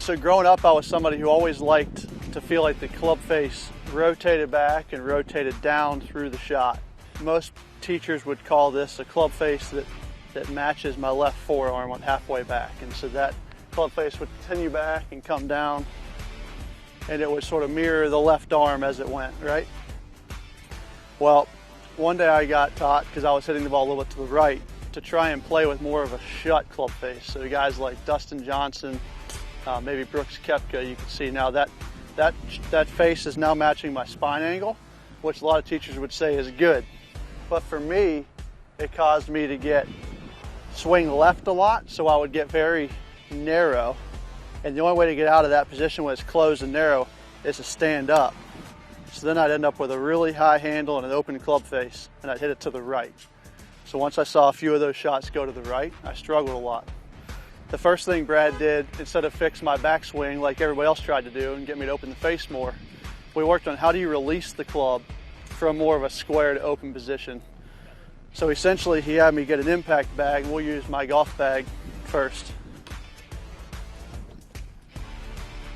So growing up, I was somebody who always liked to feel like the club face rotated back and rotated down through the shot. Most teachers would call this a club face that matches my left forearm on halfway back. And so that club face would continue back and come down, and it would sort of mirror the left arm as it went, right? Well, one day I got taught, because I was hitting the ball a little bit to the right, to try and play with more of a shut club face. So guys like Dustin Johnson, maybe Brooks Koepka, you can see now that face is now matching my spine angle, which a lot of teachers would say is good. But for me, it caused me to swing left a lot, so I would get very narrow. And the only way to get out of that position when it's closed and narrow is to stand up. So then I'd end up with a really high handle and an open club face, and I'd hit it to the right. So once I saw a few of those shots go to the right, I struggled a lot. The first thing Brad did, instead of fix my backswing like everybody else tried to do and get me to open the face more, we worked on how do you release the club from more of a square to open position. So essentially he had me get an impact bag, and we'll use my golf bag first.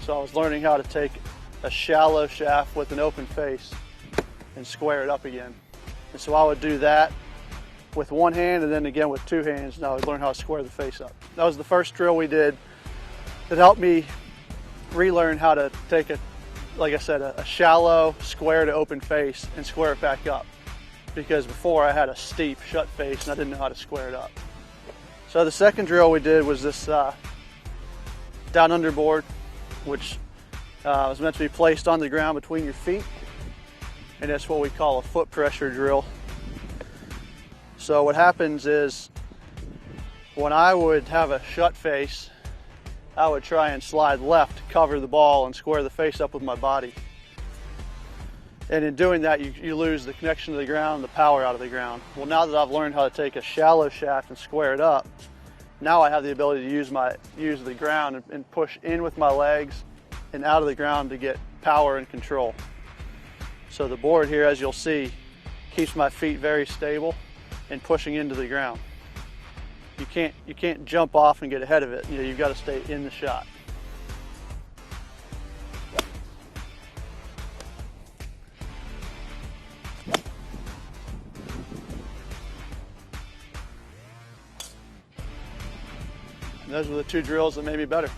So I was learning how to take a shallow shaft with an open face and square it up again. And so I would do that with one hand and then again with two hands, and I would learn how to square the face up. That was the first drill we did that helped me relearn how to take like I said, a shallow square to open face and square it back up. Because before I had a steep shut face and I didn't know how to square it up. So the second drill we did was this down under board, which was meant to be placed on the ground between your feet. And that's what we call a foot pressure drill. So what happens is when I would have a shut face, I would try and slide left to cover the ball and square the face up with my body. And in doing that, you lose the connection to the ground and the power out of the ground. Well, now that I've learned how to take a shallow shaft and square it up, now I have the ability to use the ground and push in with my legs and out of the ground to get power and control. So the board here, as you'll see, keeps my feet very stable and pushing into the ground. You can't jump off and get ahead of it. You've got to stay in the shot. And those were the two drills that made me better.